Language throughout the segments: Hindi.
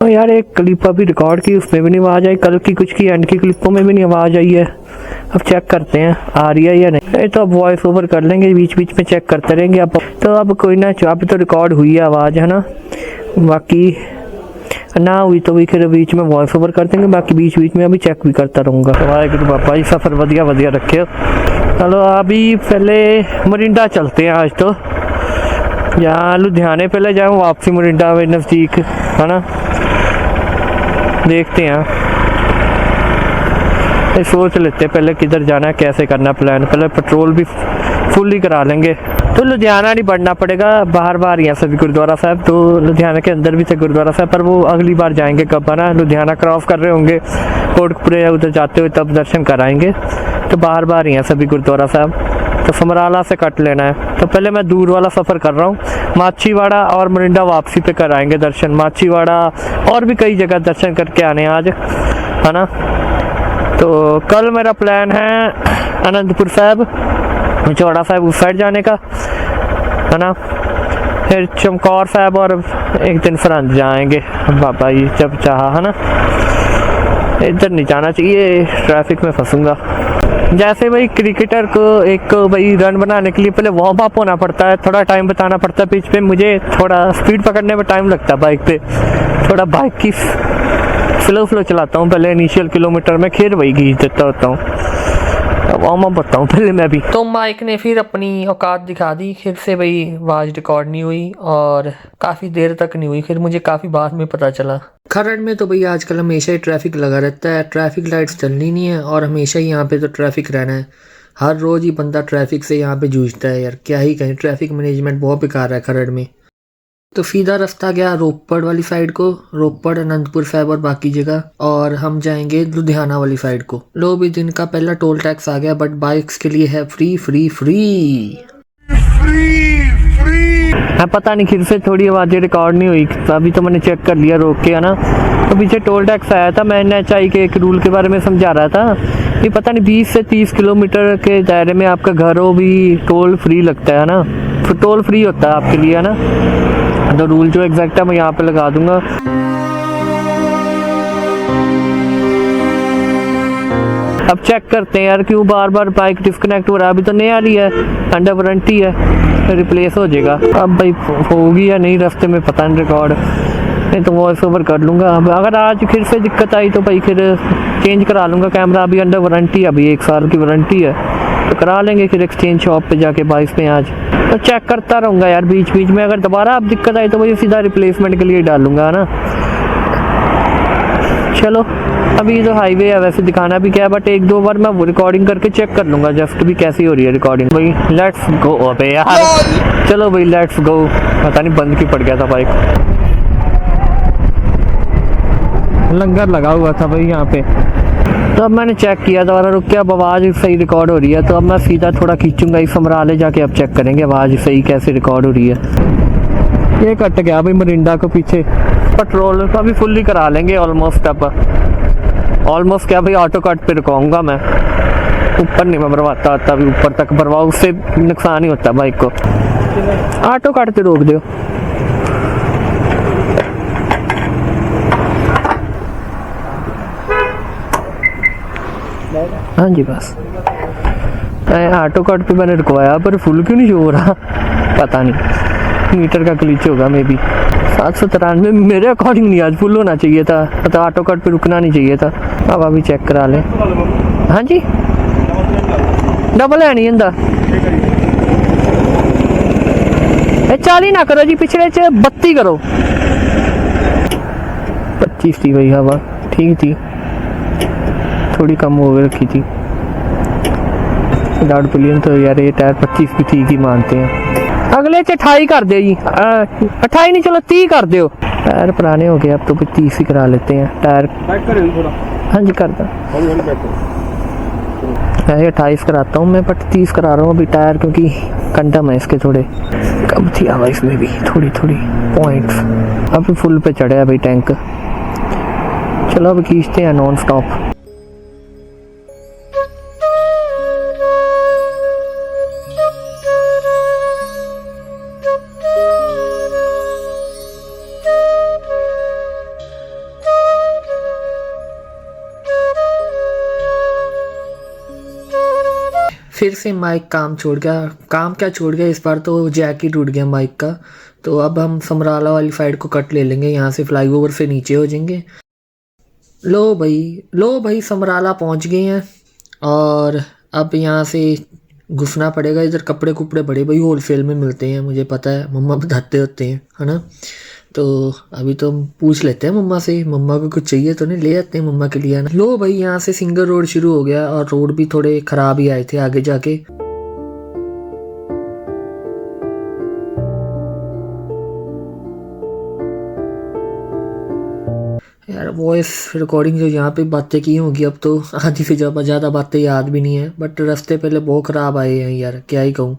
तो यार एक क्लिप अभी रिकॉर्ड की, उसमें भी नहीं आवाज आई, कल की कुछ की एंड की क्लिपों में भी नहीं आवाज आई है। अब चेक करते हैं आ रही है या नहीं। तो अब वॉइस ओवर कर लेंगे, बीच बीच में चेक करते रहेंगे। अब तो अब कोई ना, अभी तो रिकॉर्ड हुई है आवाज, है ना। बाकी ना हुई तो भी फिर बीच में वॉइस ओवर कर देंगे, बाकी बीच बीच में अभी चेक भी करता रहूँगा। वाहेगुरू बाबा जी सफ़र वधिया वधिया रखे। चलो अभी पहले मोरिंडा चलते हैं आज तो, या लुधियाने पहले जाऊँ, वापसी मोरिंडा में नज़दीक, है ना। देखते हैं, सोच लेते हैं पहले किधर जाना है, कैसे करना प्लान। पहले पेट्रोल भी फुल ही करा लेंगे। तो लुधियाना नहीं बढ़ना पड़ेगा, बाहर बाहर यहाँ से भी गुरुद्वारा साहब, तो लुधियाना के अंदर भी थे गुरुद्वारा साहब, पर वो अगली बार जाएंगे कब, है ना। लुधियाना क्रॉस कर रहे होंगे कोटकपुरे उधर जाते हुए, तब दर्शन कराएंगे। तो बाहर बाहर यहाँ से भी गुरुद्वारा साहब, तो समराला से कट लेना है। तो पहले मैं दूर वाला सफ़र कर रहा हूँ, माछीवाड़ा और मोरिंडा वापसी पे कराएंगे दर्शन। माछीवाड़ा और भी कई जगह दर्शन करके आने आज, है ना। तो कल मेरा प्लान है अनंतपुर साहब, चौड़ा साहब उस साइड जाने का, है ना। फिर चमकौर साहब और एक दिन सरहंद जाएंगे बाबा जी जब चाहा, है ना। इधर नहीं जाना चाहिए, ट्रैफिक में फंसूंगा। जैसे भाई क्रिकेटर को एक भाई रन बनाने के लिए पहले वार्म अप होना पड़ता है, थोड़ा टाइम बताना पड़ता है पिच पे। मुझे थोड़ा स्पीड पकड़ने में टाइम लगता है बाइक पे, थोड़ा बाइक की स्लो चलाता हूँ पहले इनिशियल किलोमीटर में, फिर वही खींच देता होता हूँ। वार्म अप होता हूँ पहले मैं भी। तो माइक ने फिर अपनी औकात दिखा दी, फिर से भाई आवाज रिकॉर्ड नहीं हुई और काफ़ी देर तक नहीं हुई। फिर मुझे काफ़ी बाद में पता चला। खरड़ में तो भाई आजकल हमेशा ही ट्रैफिक लगा रहता है, ट्रैफिक लाइट्स चलनी नहीं है और हमेशा ही यहाँ पे तो ट्रैफिक रहना है। हर रोज़ ही बंदा ट्रैफिक से यहाँ पे जूझता है यार, क्या ही कहें। ट्रैफिक मैनेजमेंट बहुत बेकार है खरड़ में। तो सीधा रास्ता गया रोपड़ वाली साइड को, रोपड़ अनंतपुर साहब और बाकी जगह, और हम जाएंगे लुधियाना वाली साइड को। लो भी दिन का पहला टोल टैक्स आ गया, बट बाइक्स के लिए है फ्री फ्री फ्री हाँ, पता नहीं फिर से थोड़ी आवाज़ें रिकॉर्ड नहीं हुई। अभी तो मैंने चेक कर लिया रोक के, है ना। तो पीछे टोल टैक्स आया था, मैं NHI के एक रूल के बारे में समझा रहा था। ये पता नहीं 20 से 30 किलोमीटर के दायरे में आपका घर हो भी टोल फ्री लगता है ना, तो टोल फ्री होता है आपके लिए, है ना। तो रूल जो एग्जैक्ट है मैं यहाँ पे लगा दूंगा। अब चेक करते हैं यार क्यों बार बार बाइक डिस्कनेक्ट हो रहा है। अभी तो नया ली है, अंडर वारंटी है, रिप्लेस हो जाएगा। अब भाई होगी या नहीं रास्ते में पता नहीं रिकॉर्ड, नहीं तो वॉइस ओवर कर लूँगा। अब अगर आज फिर से दिक्कत आई तो भाई फिर चेंज करा लूँगा कैमरा। अभी अंडर वारंटी, अभी 1 साल की वारंटी है, तो करा लेंगे फिर एक्सचेंज शॉप पे जाके 22 में आज। तो चेक करता रहूँगा यार बीच बीच में, अगर दोबारा अब दिक्कत आई तो भाई सीधा रिप्लेसमेंट के लिए डालूँगा, है ना। चलो अभी तो हाईवे है, वैसे दिखाना भी क्या है, बट 1-2 बार मैं रिकॉर्डिंग करके चेक कर लूँगा जस्ट भी कैसी हो रही है रिकॉर्डिंग। भाई लेट्स गो। अबे यार चलो भाई लेट्स गो। पता नहीं बंद क्यों पड़ गया था बाइक, लंगर लगा हुआ था भाई यहाँ पे। तो अब मैंने चेक किया दोबारा रुक के, अब आवाज़ सही रिकॉर्ड हो रही है। तो अब मैं सीधा थोड़ा खींचूंगा इस समराले जाके, अब चेक करेंगे आवाज़ सही कैसे रिकॉर्ड हो रही है। ये कट गया भाई मोरिंडा को पीछे। पेट्रोल तो अभी फुल्ली करा लेंगे ऑलमोस्ट। अब ऑलमोस्ट क्या भाई, ऑटो कट पे रुकाऊंगा मैं, ऊपर नहीं मैं भरवाता आता, अभी ऊपर तक भरवाओ उससे नुकसान ही होता है बाइक को। ऑटो कट पे रोक दो। हाँ जी बस ऑटो कट पे मैंने रुकवाया, पर फुल क्यों नहीं शो हो रहा, पता नहीं मीटर का ग्लिच होगा मे बी। 793 मेरे अकॉर्डिंग नहीं, आज फुल होना चाहिए था, मतलब ऑटो कट पे रुकना नहीं चाहिए था। अब अभी चेक करा लें। हाँ जी डबल है नहीं इंदा 40 ना करो जी, पिछले 32 करो। 25 थी भाई हवा, ठीक थी, थोड़ी कम हो रखी थी। डाउट प्लियन तो यार ये टायर 25 भी ठीक ही मानते हैं। अगले 28 कर दे जी, 28 नहीं चलो 30 कर दो। टायर पुराने हो गए अब तो 30 ही करा लेते हैं टायर। हाँ जी कर दो, 28 कराता हूँ मैं, बट 30 करा रहा हूँ अभी टायर, क्योंकि कंडम है इसके थोड़े। कब थी हवा इसमें भी थोड़ी पॉइंट्स। अभी फुल पे चढ़े अभी टैंक। चलो अभी खींचते हैं नॉन स्टॉप। फिर से माइक काम छोड़ गया। काम क्या छोड़ गया, इस बार तो जैक ही टूट गया माइक का। तो अब हम समराला वाली साइड को कट ले लेंगे, यहाँ से फ्लाईओवर से नीचे हो जाएंगे। लो भाई समराला पहुँच गए हैं। और अब यहाँ से घुसना पड़ेगा। इधर कपड़े कुपड़े बड़े भाई होलसेल में मिलते हैं, मुझे पता है, मम्मा बताते होते हैं, है ना। तो अभी तो हम पूछ लेते हैं मम्मा से, मम्मा को कुछ चाहिए तो नहीं ले आते हैं मम्मा के लिए ना। लो भाई यहाँ से सिंगल रोड शुरू हो गया, और रोड भी थोड़े ख़राब ही आए थे आगे जाके। यार वॉइस रिकॉर्डिंग जो यहाँ पे बातें की होगी अब तो आधी से ज़्यादा बातें याद भी नहीं है, बट रास्ते पहले बहुत ख़राब आए हैं यार, क्या ही कहूँ।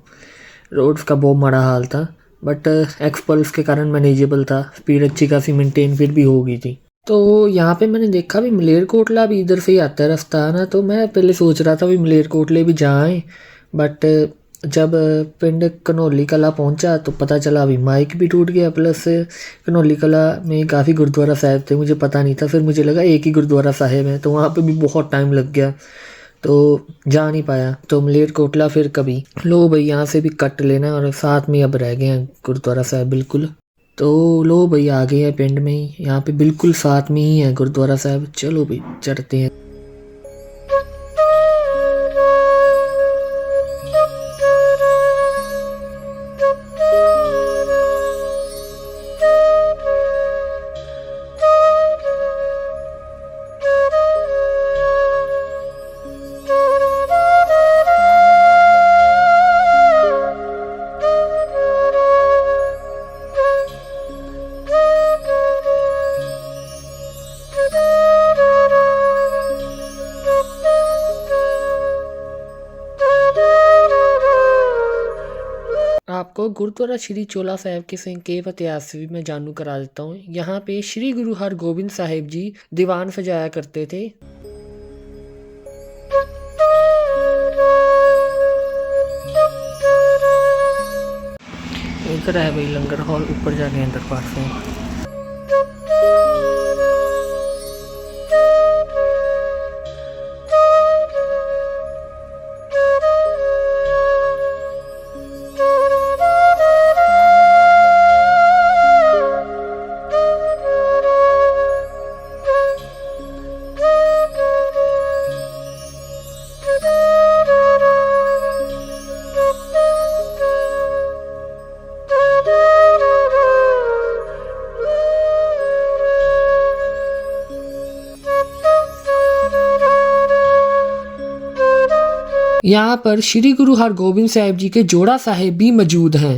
रोड्स का बहुत माड़ा हाल था, बट एक्सपल्स के कारण मैनेजेबल था। स्पीड अच्छी खासी मेंटेन फिर भी हो गई थी। तो यहाँ पे मैंने देखा भी मलेरकोटला भी इधर से ही आता है रास्ता, है ना। तो मैं पहले सोच रहा था भी मलेरकोटले भी जाएं, बट जब पिंड कनौली कला पहुंचा तो पता चला अभी माइक भी टूट गया, प्लस कनौली कला में काफ़ी गुरुद्वारा साहिब थे, मुझे पता नहीं था। फिर मुझे लगा एक ही गुरुद्वारा साहिब है, तो वहाँ पे भी बहुत टाइम लग गया, तो जा नहीं पाया। तो मलेरकोटला फिर कभी। लो भाई यहाँ से भी कट लेना, और साथ में अब रह गए हैं गुरुद्वारा साहिब बिल्कुल। तो लो भाई आ गए हैं पिंड में ही, यहाँ पे बिल्कुल साथ में ही है गुरुद्वारा साहिब। चलो भाई चढ़ते हैं। आपको गुरुद्वारा श्री चोला साहिब के संकेत इतिहास से भी मैं जानू करा देता हूँ। यहाँ पे श्री गुरु हरगोबिंद साहिब जी दीवान सजाया करते थे। इधर है भाई लंगर हॉल, ऊपर जाके हैं दरबार से। यहाँ पर श्री गुरु हरगोबिंद साहिब जी के जोड़ा साहिब भी मौजूद हैं।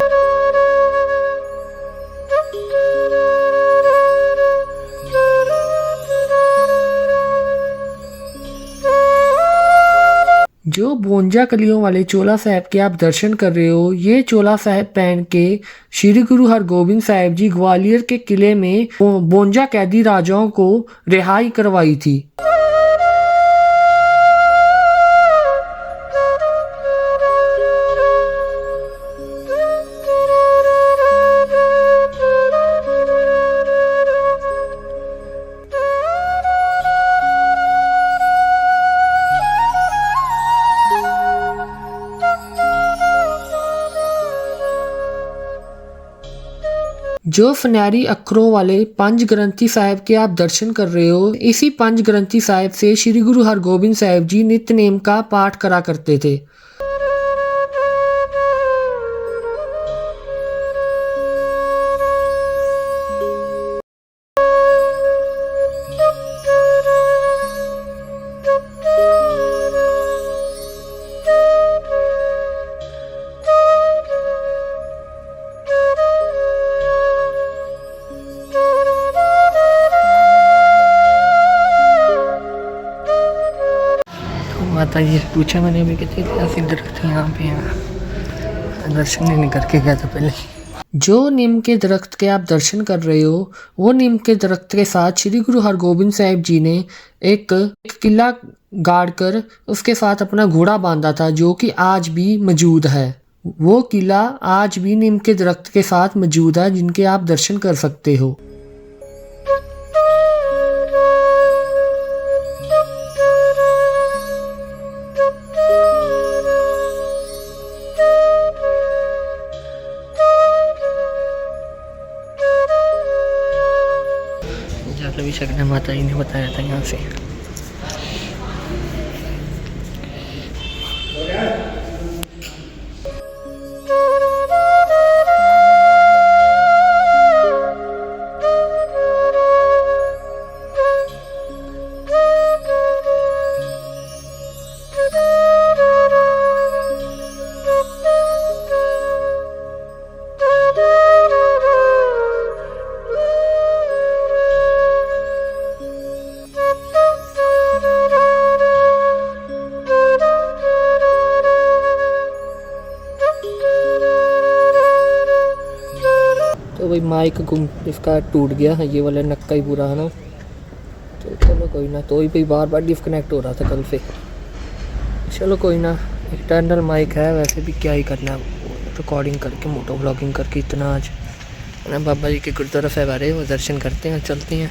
जो 52 कलियों वाले चोला साहिब के आप दर्शन कर रहे हो, ये चोला साहिब पहन के श्री गुरु हरगोबिंद साहिब जी ग्वालियर के किले में 52 कैदी राजाओं को रिहाई करवाई थी। जो फनैरी अखरों वाले पंज ग्रंथी साहिब के आप दर्शन कर रहे हो, इसी पंज ग्रंथी साहिब से श्री गुरु हरगोबिंद साहिब जी नित्य नेम का पाठ करा करते थे। माता जी से पूछा मैंने अभी, कहते ऐसे दरख्त यहाँ पे हैं, दर्शन नहीं करके गया था पहले। जो नीम के दरख्त के आप दर्शन कर रहे हो, वो नीम के दरख्त के साथ श्री गुरु हरगोबिंद साहिब जी ने एक किला गाड़ कर उसके साथ अपना घोड़ा बांधा था, जो कि आज भी मौजूद है। वो किला आज भी नीम के दरख्त के साथ मौजूद है, जिनके आप दर्शन कर सकते हो। चल भी सकते, माता जी ने बताया था यहाँ से। तो भाई माइक गुम इसका टूट गया है, ये वाला नक्का ही पूरा है ना, तो चलो कोई ना। तो ही भाई बार बार डिस्कनेक्ट हो रहा था कल से। चलो कोई ना, एक्सटर्नल माइक है, वैसे भी क्या ही करना है, रिकॉर्डिंग करके मोटो व्लॉगिंग करके इतना आज ना। बाबा जी के गुरुद्वारा साहब आ रहे हैं, वो दर्शन करते हैं, चलते हैं।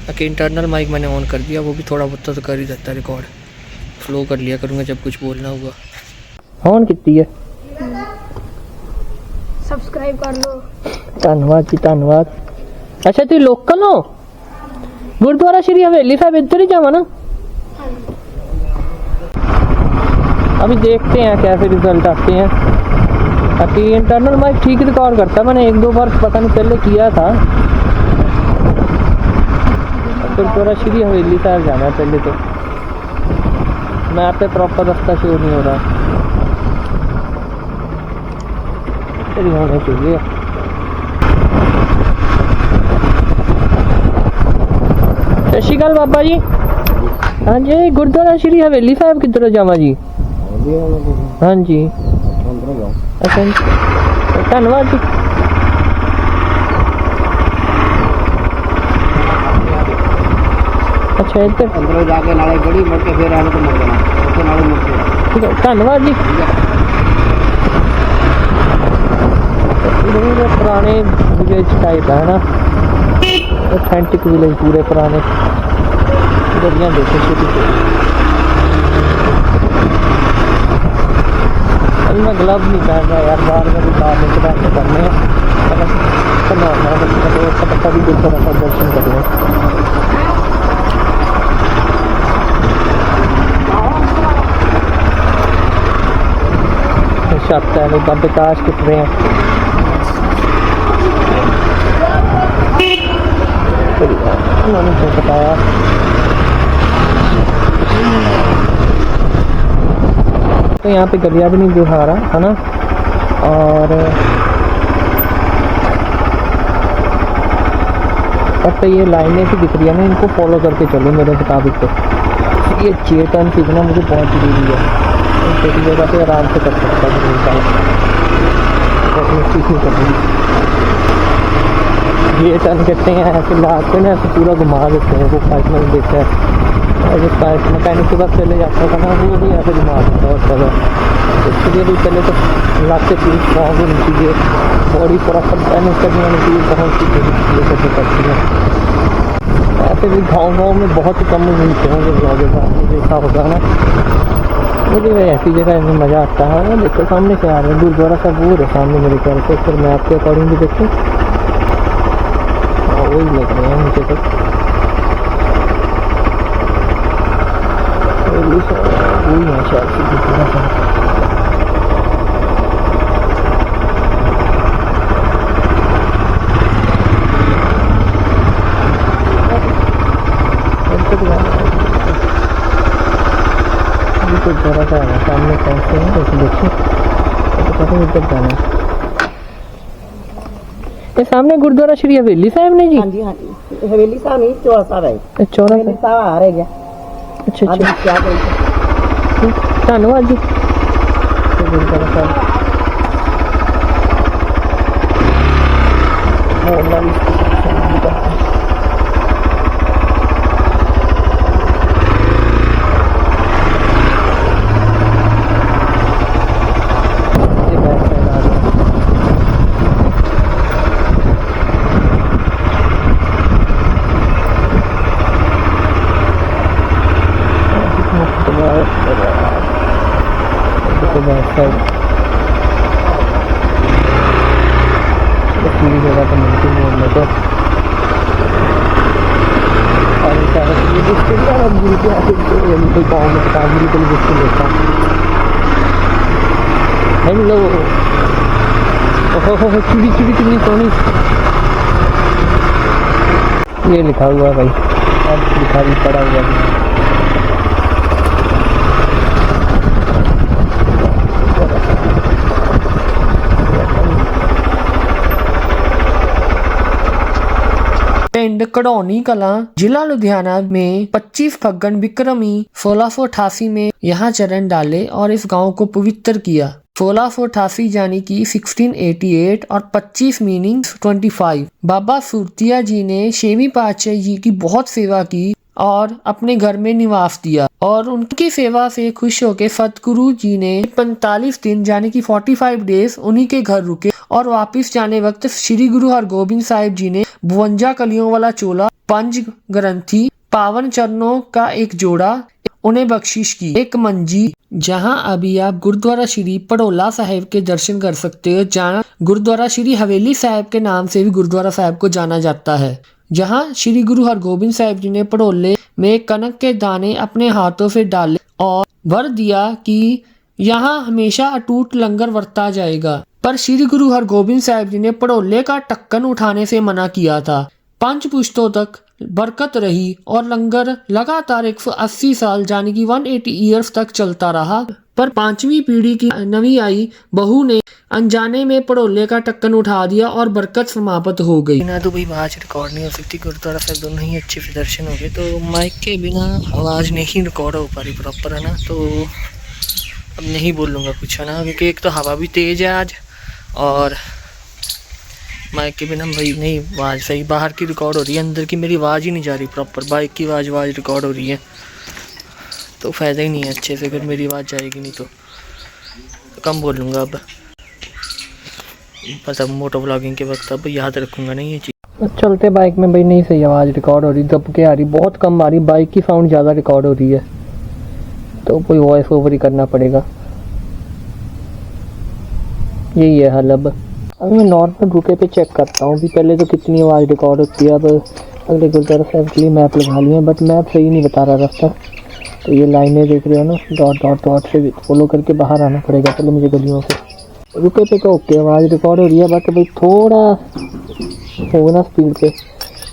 बाकी इंटरनल माइक मैंने ऑन कर दिया, वो भी थोड़ा बहुत तो कर ही देता है रिकॉर्ड, स्लो कर लिया करूँगा जब कुछ बोलना होगा। ऑन कितनी है, सब्सक्राइब कर लो। धन्यवाद जी धन्यवाद। अच्छा तुम लोकल हो, गुरुद्वारा श्री हवेली साहब इधर ही जावा ना। अभी देखते हैं कैसे रिजल्ट आते हैं। बाकी इंटरनल माइक ठीक रिकॉर्ड करता है, मैंने एक दो बार पता नहीं पहले किया था। गुरुद्वारा श्री हवेली साहब जाना है पहले तो, मैप पे प्रॉपर रास्ता शो नहीं हो रहा, होना चाहिए। सत श्री अकाल बाबा जी। हाँ जी, गुरुद्वारा श्री हवेली साहब किधर जावा जी? हाँ जी, अच्छा धन्यवाद जी। अच्छा इधर अंदर जाके नाले गड़ी मुड़ के फिर आने को मुड़ जाना, उसके नाले मुड़ के। ठीक है धन्यवाद जी। पुराने विलेज टाइप है ना, ऑथेंटिक विलेज पूरे पुराने। गलियाँ देखो छोटी छोटी। अभी मैं ग्लव नहीं पहन रहा यार, बाहर में भी काम नहीं करने हैं, कभी गुरुद्वारा का दर्शन कर लें। छत है लोग बाबे ताश किट रहे हैं। उन्होंने जो बताया तो यहाँ पे गलिया भी नहीं दिखा रहा है ना, और अब तो ये लाइनें सी दिख रही है ना, इनको फॉलो करके चलो मेरे मुताबिक। तो ये चेतन सीखना मुझे बहुत जरूरी है, छोटी जगह पे आराम से कर सकता है। ये टर्न करते हैं ऐसे लाते ना, ऐसे पूरा घुमा देते हैं। वो फाइट में देखा है, और जिस फाइट मैकेनिक के पास पहले जाता था ना, वो भी ऐसे घुमा देता है और ज़्यादा। इसके लिए भी पहले तो लाते पूरी स्ट्रॉन्ग होनी चाहिए, बॉडी प्रॉपर बैलेंस करनी होनी चाहिए, बहुत सी चीज़ें करनी पड़ती हैं। ऐसे भी गाँव में बहुत कम मिलते हैं जो ब्लॉगर आपने देखा होगा ना। मुझे ऐसी जगह में मज़ा आता है। देखो सामने से आ रहे हैं, गुरुद्वारा साहब वो है सामने मेरे ख्याल से, फिर मैं आपके अकॉर्डिंग भी देखूँ वही लग रहे हैं मुझे तो। वही है शायद से गुरुद्वारा साहब। गुरुद्वारा साहब है सामने, पहुँचते हैं वैसे देखिए तो पता नहीं उधर जाना है। ये सामने गुरुद्वारा श्री हवेली साहब ने जी? हाँ जी हाँ जी, हवेली साहब नहीं, चौरा साहब है। चौरा साहब आ रहे क्या? अच्छा अच्छा, क्या करें? धन्यवाद जी। गुरुद्वारा साहब पूरी जगह तो मिलती नहीं तो अब गुरु के आगे कोई गाँव में बता गुरु के लिए मुश्किल होता हेलो। ओहो चिड़ी चिड़ी कितनी सोनी, ये लिखा हुआ भाई, अब लिखा भी पड़ा हुआ है। पिंड कड़ौनी कलां जिला लुधियाना में 25 फग्गन विक्रमी 1688 में यहाँ चरण डाले और इस गांव को पवित्र किया। 1688 यानी कि 1688 और 25 मीनिंग 25। बाबा सुरतिया जी ने 6वीं पातशाही जी की बहुत सेवा की और अपने घर में निवास दिया और उनकी सेवा से खुश होकर सतगुरु जी ने 45 दिन यानी कि 45 डेज उन्हीं के घर रुके और वापस जाने वक्त श्री गुरु हरगोबिंद साहिब जी ने 52 कलियों वाला चोला, 5 ग्रंथी, पावन चरणों का एक जोड़ा उन्हें बख्शिश की, एक मंजी। जहां अभी आप गुरुद्वारा श्री पड़ोला साहिब के दर्शन कर सकते हो, जहां गुरुद्वारा श्री हवेली साहिब के नाम से भी गुरुद्वारा साहिब को जाना जाता है, जहां श्री गुरु हरगोबिंद साहिब जी ने पड़ोले में कनक के दाने अपने हाथों से डाले और वर दिया कि यहाँ हमेशा अटूट लंगर वर्ता जाएगा। पर श्री गुरु हरगोबिंद साहिब जी ने पड़ोले का ढक्कन उठाने से मना किया था। 5 पुश्तों तक बरकत रही और लंगर लगातार 180 साल यानी कि 180 ईयर्स तक चलता रहा। पर 5वीं पीढ़ी की नवी आई बहू ने अनजाने में पड़ोले का ढक्कन उठा दिया और बरकत समाप्त हो गई। ना तो भाई आवाज रिकॉर्ड नहीं हो सकती, गुरुद्वारा साहब दोनों ही अच्छे से दर्शन हो गए, तो माइक के बिना आवाज़ नहीं रिकॉर्ड हो पा रही प्रॉपर, है ना। तो अब नहीं बोलूँगा कुछ, है ना, क्योंकि एक तो हवा भी तेज़ है आज और माइक के बिना भाई नहीं आवाज़ सही बाहर की रिकॉर्ड हो रही है, अंदर की मेरी आवाज़ ही नहीं जा रही प्रॉपर। बाइक की आवाज़ रिकॉर्ड हो रही है तो फ़ायदा ही नहीं है अच्छे से, फिर मेरी आवाज़ जाएगी नहीं तो कम बोलूँगा। अब बस अब मोटो व्लॉगिंग के वक्त अब याद रखूँगा नहीं ये चीज़। चलते बाइक में भाई नहीं सही आवाज़ रिकॉर्ड हो रही, दब के आ रही, बहुत कम आ रही, बाइक की साउंड ज़्यादा रिकॉर्ड हो रही है, तो कोई वॉइस ओवर ही करना पड़ेगा, यही है हल। अब मैं नॉर्मल रुके पे चेक करता हूँ भी पहले तो कितनी आवाज़ रिकॉर्ड होती है। अब अगले गुरुद्वारा साहब के लिए मैप लगा लिया, बट मैप सही नहीं बता रहा रास्ता, तो ये लाइनें देख रहे हो ना, डॉट डॉट डॉट से फॉलो करके बाहर आना पड़ेगा पहले मुझे गलियों से। रुके पे तो ओके आवाज़ रिकॉर्ड हो रही है, बट भाई थोड़ा हो ना स्पीड पे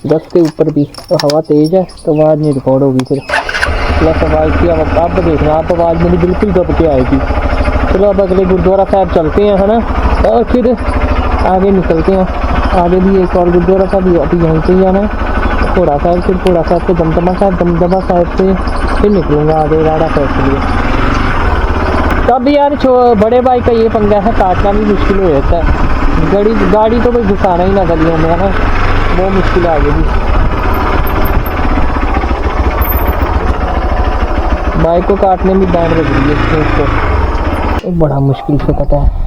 10 के ऊपर भी, तो हवा तेज़ है तो आवाज़ नहीं रिकॉर्ड होगी फिर। प्लस आवाज़ की आप देखना, आप आवाज़ मेरी बिल्कुल दब के आएगी। चलो अब अगले गुरुद्वारा साहब चलते हैं, है ना, और फिर आगे निकलते हैं। आगे भी एक और गुरुद्वारा साहब अभी यहीं से ही आना है, घोड़ा साहब, फिर घोड़ा साहब से दमदमा साहब से फिर निकलूँगा आगे राड़ा साहब के लिए। तब यार बड़े बाइक का ये पंगा है, काटना भी मुश्किल हो जाता है। गाड़ी तो भाई घुसाना ही ना गलियों में, है ना, बहुत मुश्किल आ गई। बाइक को काटने में बैंड बज रही है उसको, बड़ा मुश्किल से पता है।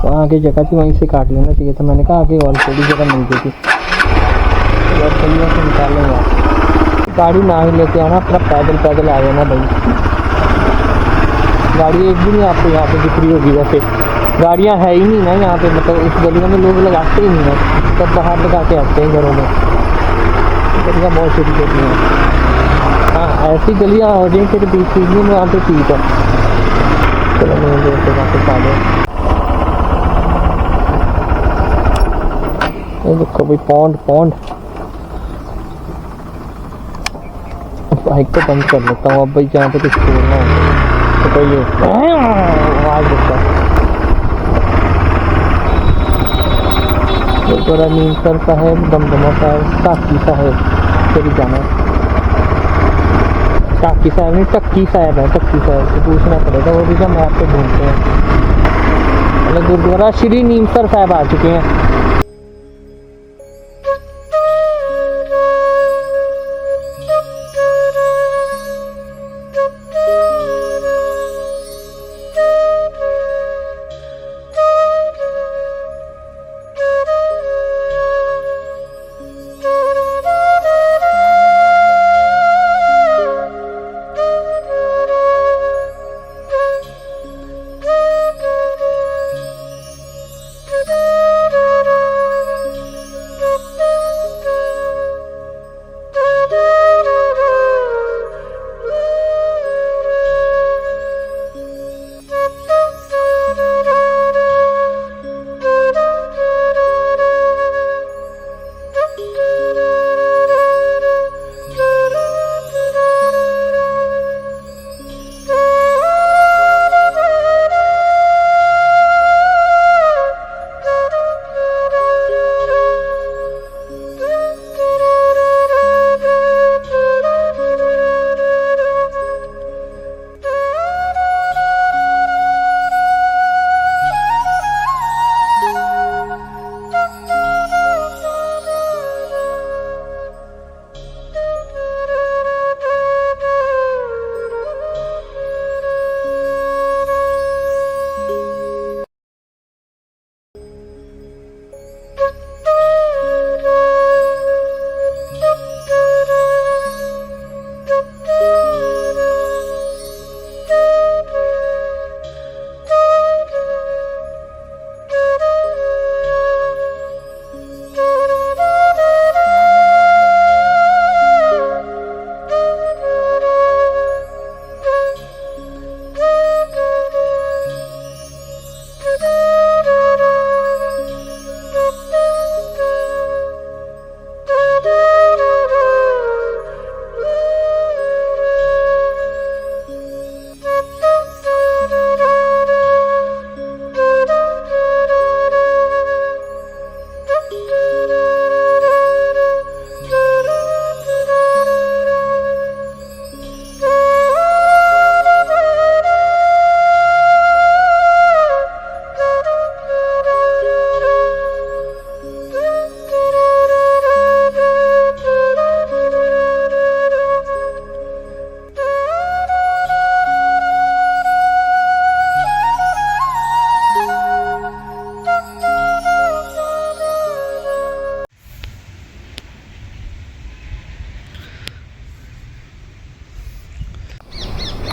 तो आगे जगह थी वहीं से काट लेना चाहिए था, मैंने कहा आगे और थोड़ी जगह मिल गई थी, और गलियों से निकालेंगे। गाड़ी ना ही लेके आना, अपना पैदल आ जाना भाई। गाड़ी एक भी नहीं आपको यहाँ पे दिख रही होगी, वैसे गाड़ियाँ है ही नहीं ना यहाँ पे, मतलब इस गलियों में लोग लगाते ही नहीं है, सब बाहर लगा के आते हैं घरों में। गलियाँ बहुत छोटी छोटी हैं, हाँ ऐसी गलियाँ हो जाएँ फिर बीच में वहाँ पे ठीक है। चलो मेन रोड पे वापस आ गए। ये देखो भाई पौंड बाइक को बंद कर लेता हूँ अब भाई, जहाँ पे कुछ छोड़ना है तो ये आवाज़ देता है। गुरुद्वारा नीमसर साहिब, दमदमा साहिब, टाकी साहिब फिर जाना है। टाकी साहिब नहीं, टक्की साहिब है, टक्की साहिब से पूछना पड़ेगा, वो भी क्या मैप पे ढूंढते हैं। मतलब गुरुद्वारा श्री नीमसर साहिब आ चुके हैं।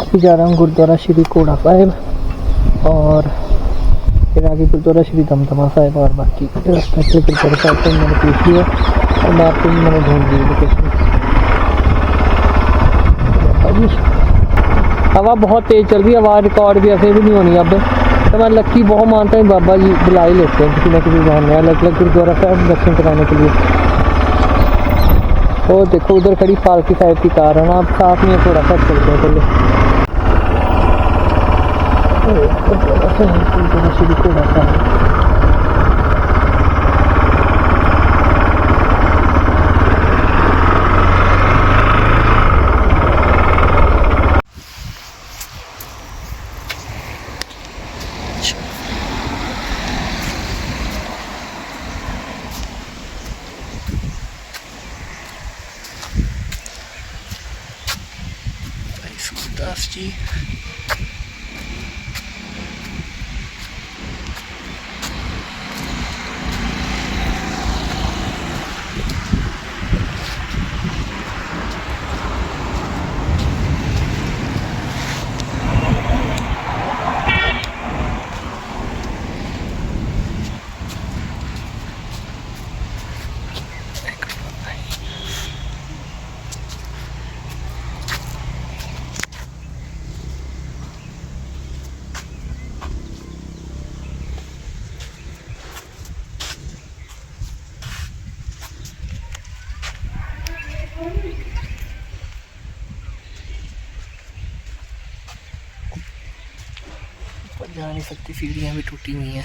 अभी जा रहा हूँ गुरुद्वारा श्री घोड़ा साहिब और फिर आगे गुरुद्वारा श्री दमदमा साहिब और बाकी रास्ता से गुरुद्वारा साहिब को मैंने पूछ लिया और मैप पे भी मैंने ढूंढ ली लोकेशन। हवा बहुत तेज़ चल रही है, आवाज़ रिकॉर्ड भी ऐसे भी नहीं होनी अब। तो मैं लक्की बहुत मानता हूँ, बाबा जी बुला ही लेते हैं किसी न किसी बहाने में अलग अलग गुरुद्वारा साहब दर्शन कराने के लिए। और देखो उधर खड़ी पालकी साहिब की कार है ना, आप साथ में थोड़ा सा चलते हैं पहले। गुरुद्वारा श्री घोड़ा साहिब दास जी। ऊपर जा नहीं सकती, सीढ़ियाँ भी टूटी हुई हैं।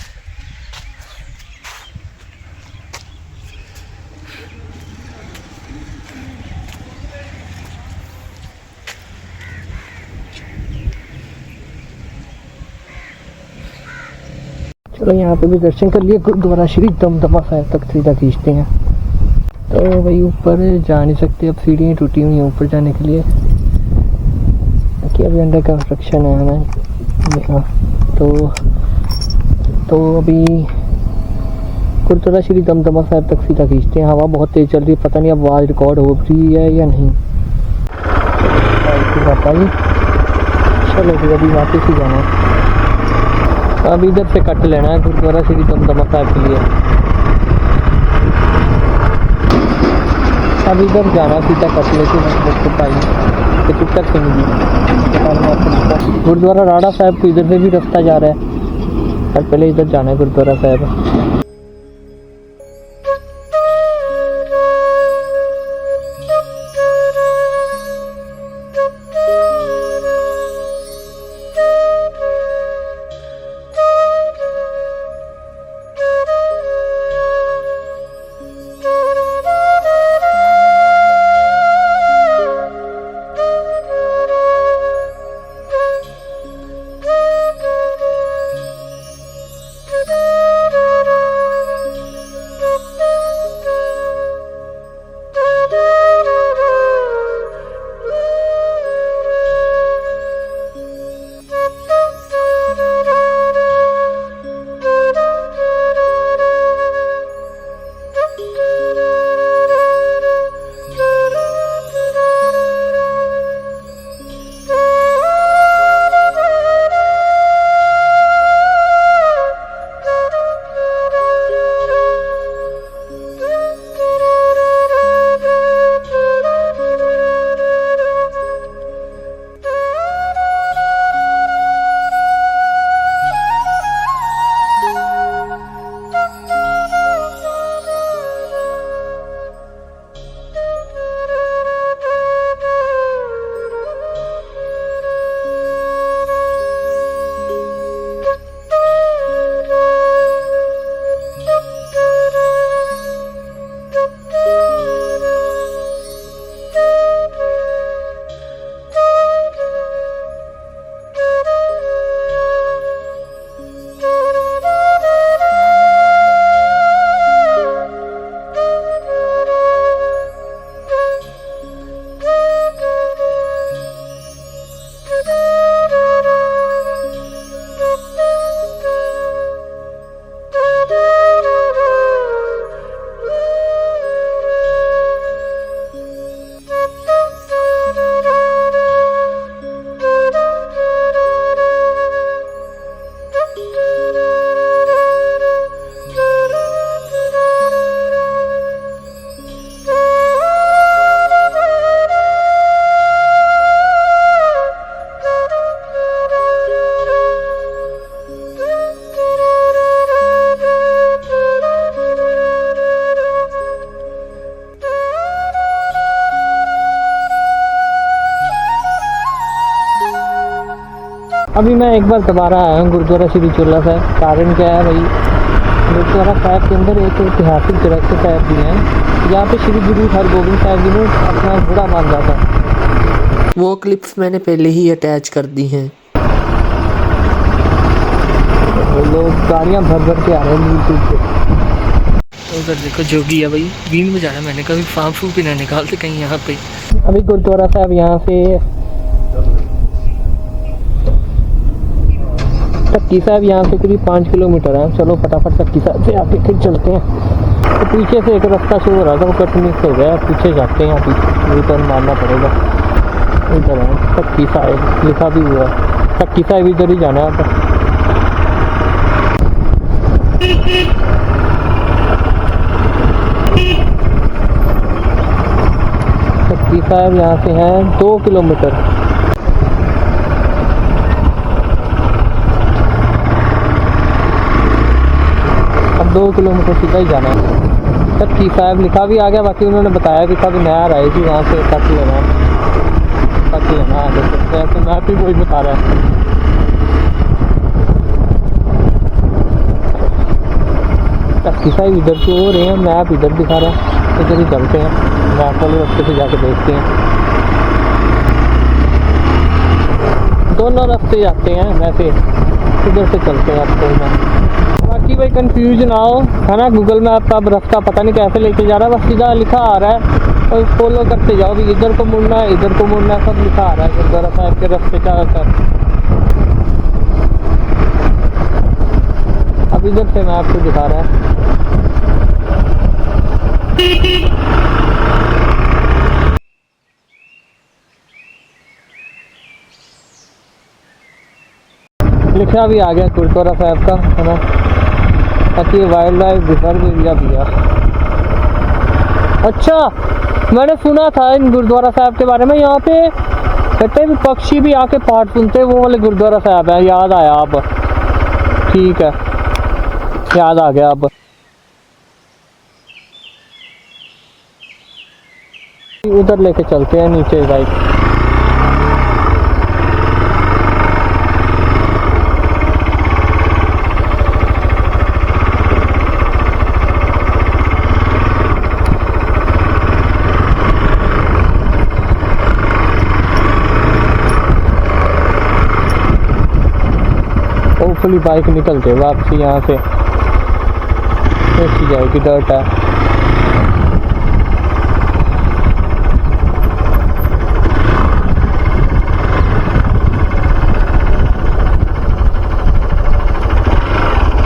चलो यहाँ पे भी दर्शन कर लिए, गुरुद्वारा श्री दमदमा साहिब तक सीधा खींचते हैं। तो भाई ऊपर जा नहीं सकते, अब सीढ़ियाँ टूटी हुई हैं ऊपर जाने के लिए कि अभी अंडर कंस्ट्रक्शन है ना। तो अभी गुरुद्वारा श्री दमदमा साहिब तक सीधा खींचते हैं। हवा बहुत तेज़ चल रही है, पता नहीं अब आवाज़ रिकॉर्ड हो रही है या नहीं। पापा जी चलो फिर अभी वापस ही जाना है, अब इधर से कट लेना है गुरुद्वारा श्री दमदमा साहिब के लिए। अब इधर जाना सीधा कट लेके पाई तो टिकट से मिली। गुरुद्वारा राड़ा साहिब को इधर से भी रास्ता जा रहा है, और पहले इधर जाना है गुरुद्वारा साहिब। अभी मैं एक बार दोबारा आया हूँ गुरुद्वारा श्री चोला साहब। कारण क्या है भाई, गुरुद्वारा साहब के अंदर एक ऐतिहासिक दरख्त साहब भी हैं, यहाँ पे श्री गुरु हरगोबिंद साहब जी ने अपना घोड़ा बांधा था। वो क्लिप्स मैंने पहले ही अटैच कर दी हैं। वो लोग गाड़ियाँ भर भर के आ रहे हैं यूट्यूब पे। उधर देखो जोगी है भाई, बीन बजा रहा है। मैंने कभी फार्म फूक भी ना निकालते कहीं यहाँ पे। अभी गुरुद्वारा साहब यहाँ से टक्की साहब यहाँ से करीब 5 किलोमीटर है। चलो फटाफट टक्की साहब से आके फिर चलते हैं। तो पीछे से एक रास्ता शो हो रहा था, वो कट मिस हो गया, पीछे जाते हैं। अभी रिटर्न मारना पड़ेगा। इधर है टक्की साहब लिखा भी हुआ है, टक्की साहब इधर ही जाना है। टक्की साहब यहाँ से है 2 किलोमीटर। अब 2 किलोमीटर सीधा ही जाना है। टक्की साहब लिखा भी आ गया, बाकी उन्होंने बताया कि कभी नया रहा है कि वहाँ से कट लेना आगे सकते हैं। तो मैप भी वही बता रहा है। टक्की साहब इधर से हो रहे हैं, मैप इधर दिखा रहा है। इधर ही चलते हैं, मैप वाले रास्ते से जाके देखते हैं। दोनों रास्ते जाते हैं वैसे, इधर से चलते हैं। अब कोई ना, बाकी भाई कंफ्यूज ना हो, है ना। गूगल मैप का अब रास्ता पता नहीं कैसे लेके जा रहा है, बस सीधा लिखा आ रहा है और फॉलो करते जाओ। भी इधर को मुड़ना है, इधर को मुड़ना है, सब लिखा आ रहा है गुरुद्वारा साहब के रास्ते ज़्यादातर। अब इधर से मैं आपको दिखा रहा है। लिखा भी आ गया गुरुद्वारा साहब का, है ना। ताकि ये वाइल्ड लाइफ रिजर्व एरिया भी है। अच्छा, मैंने सुना था इन गुरुद्वारा साहब के बारे में, यहाँ पे कहते हैं पक्षी भी आके पाठ सुनते हैं। वो वाले गुरुद्वारा साहब है, याद आया अब। ठीक है, याद आ गया अब। उधर लेके चलते हैं नीचे बाइक। होपफुली बाइक निकलते वापसी यहाँ से देखी जाएगी। डर्ट है।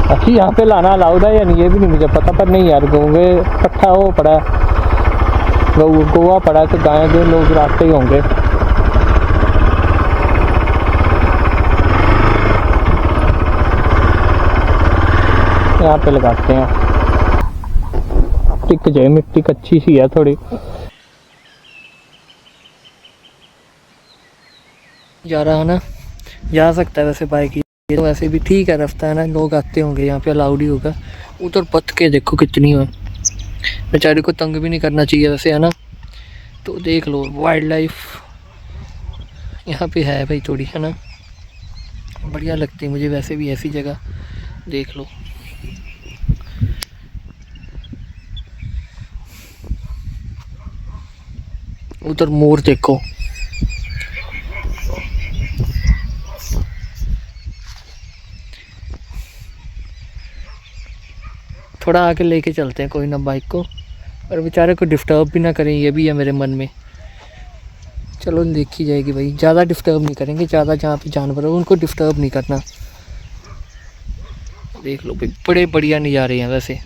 अच्छी यहाँ पे लाना अलाउड है या नहीं ये भी नहीं मुझे पता, पर नहीं यार गौवे इकट्ठा हो पड़ा है, गोवा पड़ा है तो गाय के लोग रास्ते ही होंगे। यहाँ पे लगाते हैं, टिक जाए, मिट्टी कच्ची सी है थोड़ी। जा रहा है ना, जा सकता है वैसे बाइक ही, तो वैसे भी ठीक है रास्ता है ना, लोग आते होंगे यहाँ पे, अलाउड ही होगा। उधर पथ के देखो कितनी है, बेचारे को तंग भी नहीं करना चाहिए वैसे, है ना। तो देख लो वाइल्ड लाइफ यहाँ पे है भाई थोड़ी, है ना, बढ़िया लगती है मुझे वैसे भी ऐसी जगह। देख लो उधर मोर देखो, थोड़ा आगे लेके चलते हैं कोई ना बाइक को, और बेचारे को डिस्टर्ब भी ना करें, ये भी है मेरे मन में। चलो देखी जाएगी भाई, ज़्यादा डिस्टर्ब नहीं करेंगे, ज़्यादा जहाँ पे जानवर हो उनको डिस्टर्ब नहीं करना। देख लो भाई बड़े बढ़िया नज़ारे हैं वैसे।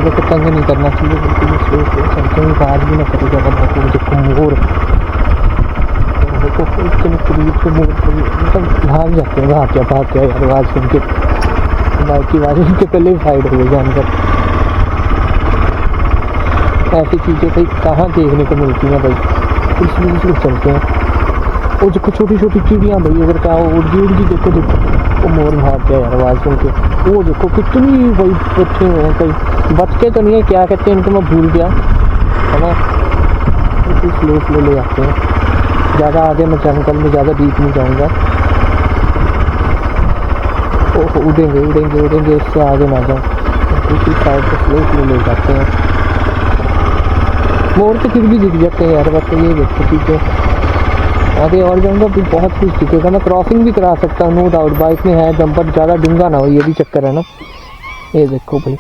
को तंग नहीं करना चाहिए, बिल्कुल स्लो स्लो चलते हुए, बाहर भी ना करे ज़्यादा बहुत। देखो मोर, देखो इतने करीब से मोर मतलब भाग जाते हैं, भाग क्या यार आवाज़ सुन के, बाइक की आवाज़ सुन के पहले ही साइड हो गए जानकर। ऐसी चीज़ें भाई कहाँ देखने को मिलती हैं भाई, इसलिए चलते हैं। वो देखो छोटी छोटी चिड़ियाँ भाई, अगर क्या उड़ गई देखो देखो, वो मोर भाग गया यार आवाज़ सुन के। वो देखो कितनी भाई बच्चे हैं, कहीं बच के तो नहीं है, क्या कहते हैं इनको मैं भूल गया है ना। स्लो स्लो ले जाते हैं, ज़्यादा आगे मैं जंगल में ज़्यादा डीप नहीं जाऊँगा। ओह उड़ेंगे उड़ेंगे उड़ेंगे, इससे आगे ना जाऊँ, दूसरी साइड से स्लो स्लो ले जाते हैं। मोर तो फिर भी दिख जाते हैं यार, बस ये देखो ठीक है। आगे और जाऊँगा फिर बहुत कुछ दिखेगा, मैं क्रॉसिंग भी करा सकता हूँ नो डाउट, बाइक में है दम, पर ज़्यादा डूंगा ना हो, ये भी चक्कर है ना। ये देखो भाई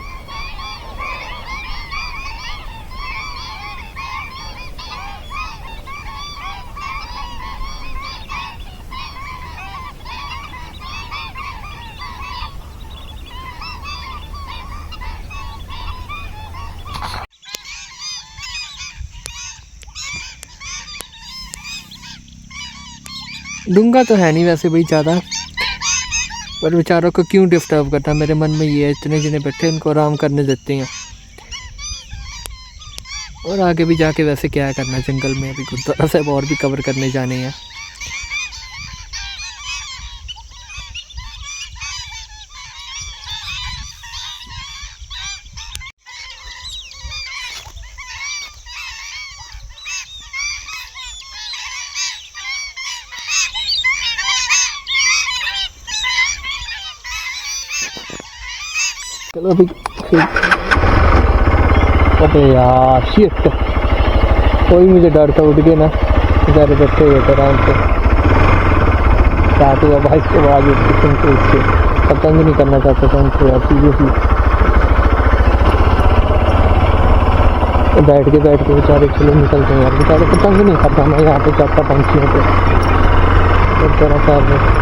डूंगा तो है नहीं वैसे भाई ज़्यादा, पर बेचारों को क्यों डिस्टर्ब करता, मेरे मन में ये है इतने जने बैठे इनको आराम करने देते हैं। और आगे भी जाके वैसे क्या करना जंगल में, अभी गुरुद्वारा साहब और भी कवर करने जाने हैं। चलो अभी अबे यार शिट, कोई मुझे डर था, उठ गए ना बेचारे बैठे हुए थे आराम से। क्या हुआ बाइक से आवाज़ उठती सुन के, उससे पतंग नहीं करना चाहता था उनको यार सीरियसली। तो बैठ के बेचारे चलो निकलते हैं यार, बेचारे पतंग नहीं करता मैं यहाँ पे जाता पंछियों पे गुरुद्वारा साहब में।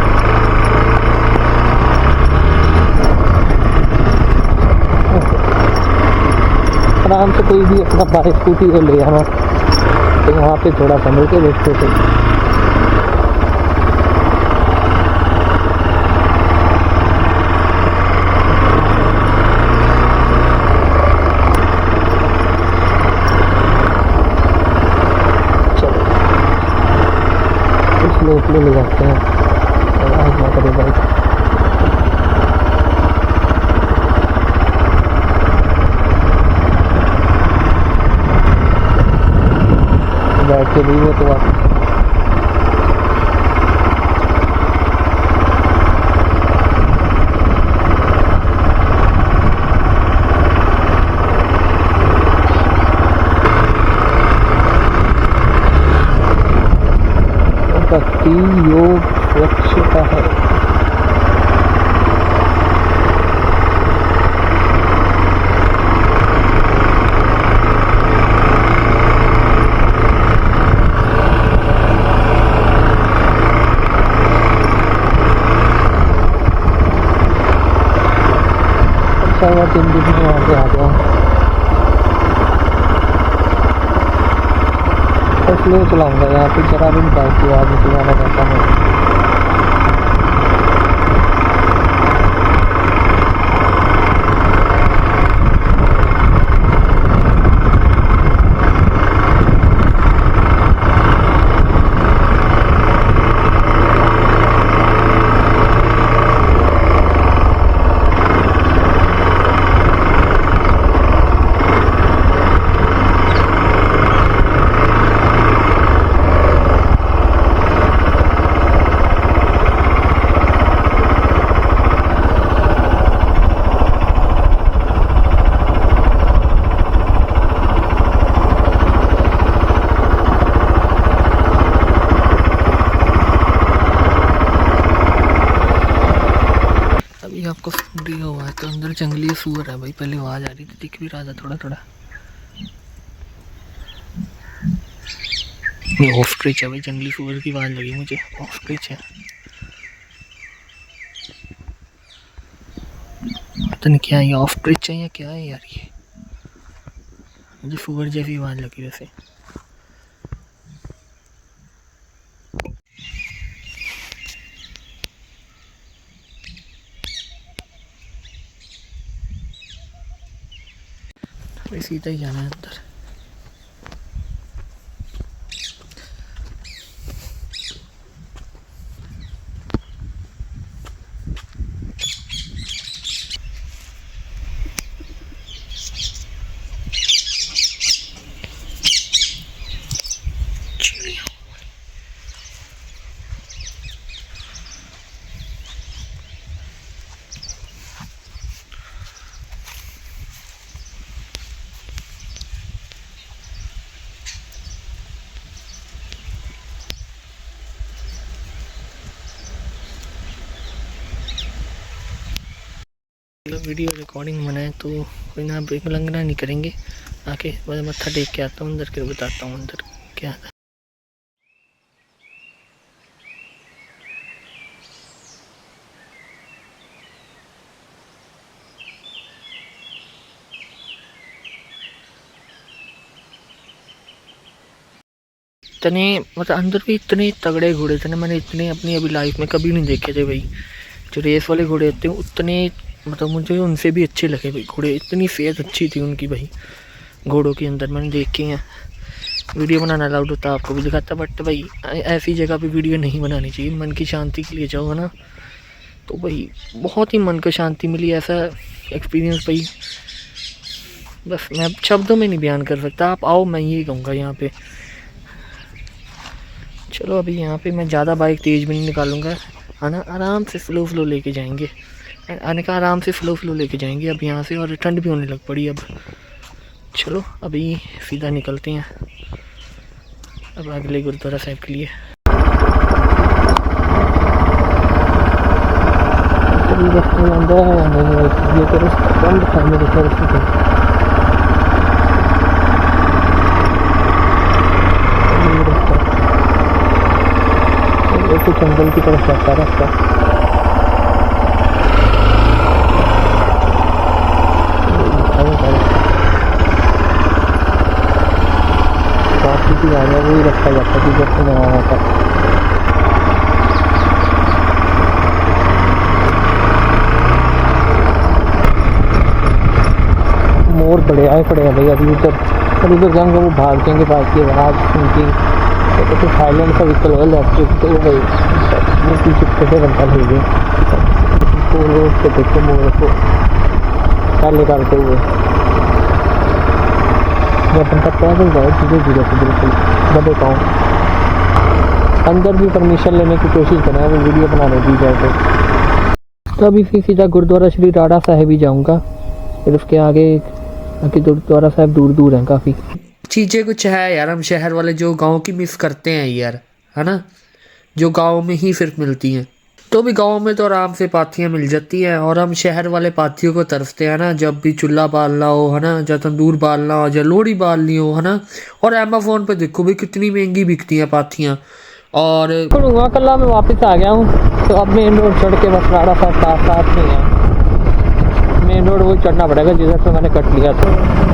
आराम से कोई भी अपना बाइक स्कूटी को ले आना, तो वहाँ पे थोड़ा संभल के बैठते थे। चलो कुछ लोग ले जाते हैं आवाज़ ना करे बाइक। बैठ के नहीं है तो वापस भक्ति योग स्वच्छता है। अच्छा 3 दिन में वहाँ पे आ गया, तो स्लो चलाऊँगा यहाँ पे, जरा भी बाइक की आवाज़ चलाना चाहता हूँ। अभी आपको दिया हुआ है तो अंदर जंगली सूअर है भाई, पहले आवाज़ आ रही थी, दिख भी रहा था थोड़ा थोड़ा। ये ऑस्ट्रिच है भाई, जंगली सूअर की आवाज़ लगी मुझे, ऑस्ट्रिच है। पता नहीं क्या है ये, ऑस्ट्रिच है या क्या है यार, ये मुझे सूअर जैसी आवाज़ लगी वैसे। सीधा ही जाना है अंदर। वीडियो रिकॉर्डिंग बनाए तो कोई ना उल्लंघना नहीं करेंगे। आके मैं मत्था टेक के आता हूँ अंदर, के बताता हूँ अंदर क्या था। इतने मतलब अंदर भी इतने तगड़े घोड़े थे ना, मैंने इतने अपनी अभी लाइफ में कभी नहीं देखे थे भाई। जो रेस वाले घोड़े होते हैं उतने मतलब मुझे उनसे भी अच्छे लगे भाई घोड़े, इतनी सेहत अच्छी थी उनकी भाई घोड़ों के अंदर, मैंने देखे हैं। वीडियो बनाना अलाउड होता आपको भी दिखाता, बट भाई ऐसी जगह पे वीडियो नहीं बनानी चाहिए। मन की शांति के लिए जाओ ना, तो भाई बहुत ही मन को शांति मिली। ऐसा एक्सपीरियंस भाई बस मैं शब्दों में नहीं बयान कर सकता। आप आओ, मैं यही कहूँगा यहाँ पे। चलो अभी यहाँ पे मैं ज़्यादा बाइक तेज़ भी नहीं निकालूंगा, है ना, आराम से स्लो लेके जाएंगे। आने का आराम से स्लो लेके जाएंगे अब यहाँ से, और ठंड भी होने लग पड़ी अब। चलो अभी सीधा निकलते हैं अब अगले गुरुद्वारा साहिब के लिए। जंगल की तरफ जाता रास्ता। काफी आ रहा है, वही रास्ता जाता है जैसे मैं आया था। मोर बड़े आए पड़े हैं भाई अभी उधर जाएंगे, वो भाग जाएंगे, बाइक की आवाज़ सुन के। तो साइलेंट का व्हीकल है इलेक्ट्रिक, तो भाई पीछे कैसे बनता ले गए तो रोड पे देखो मोर को चाले करते हुए। जब बनता पैदल जाए धीरे धीरे से बिल्कुल दबे पाऊँ। अंदर भी परमिशन लेने की कोशिश करें, वो वीडियो बनाने दी जाए तो अभी सीधा गुरुद्वारा श्री राड़ा साहिब ही जाऊँगा। फिर उसके आगे गुरुद्वारा साहिब दूर हैं काफ़ी। चीज़ें कुछ है यार, हम शहर वाले जो गांव की मिस करते हैं यार, है ना, जो गांव में ही सिर्फ मिलती हैं। तो भी गांव में तो आराम से पाथियाँ मिल जाती हैं, और हम शहर वाले पाथियों को तरसते हैं ना, जब भी चूल्हा बालना हो, है ना, या तंदूर बालना हो, या लोहड़ी बालनी हो, है ना। और एमेज़ॉन पे देखो भाई कितनी महंगी बिकती हैं पाथियाँ। और कल मैं वापस आ गया हूँ, तो अब मेन रोड चढ़ के बस राड़ा साहब साथ में है। मेन रोड वो चढ़ना पड़ेगा जिधर से मैंने कट लिया था।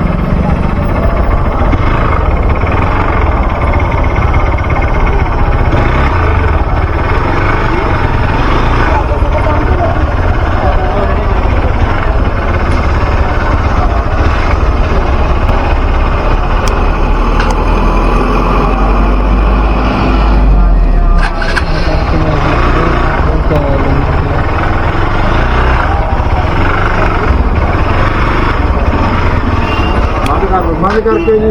करके जी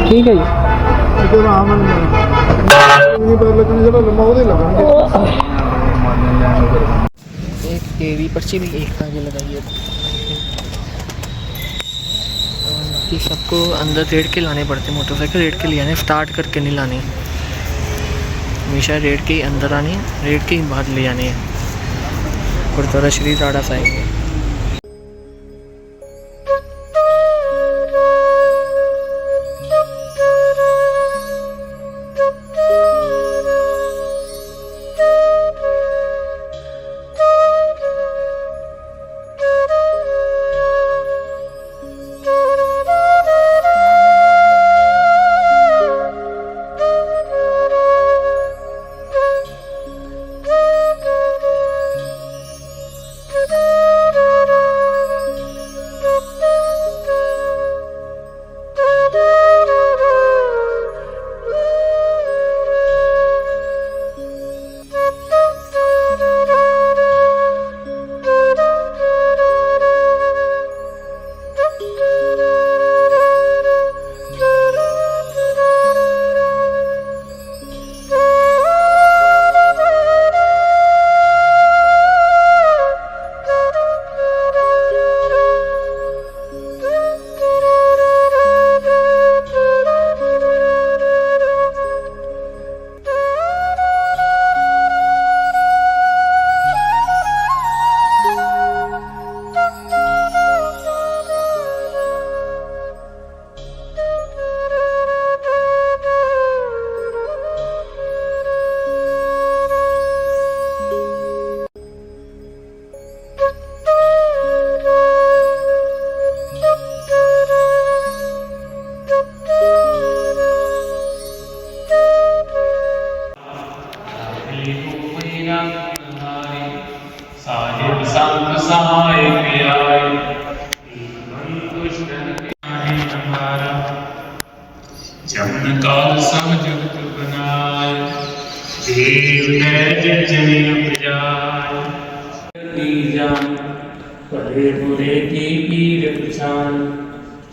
ठीक है जी एक टेरी पर्ची भी एक आगे लगाइए। कि सबको अंदर रेड के लाने पड़ते, मोटरसाइकिल रेड के लिए आने, स्टार्ट करके नहीं लाने, हमेशा रेड के ही अंदर आने, रेड के ही बाहर ले आने हैं गुरुद्वारा श्री राड़ा साहिब। साहिब संत सहाय प्यारे मन दुष्ट हमारा जब काल समझुत बनाए देव है जन उपजाए जान पढ़े बुरे की पीर पछान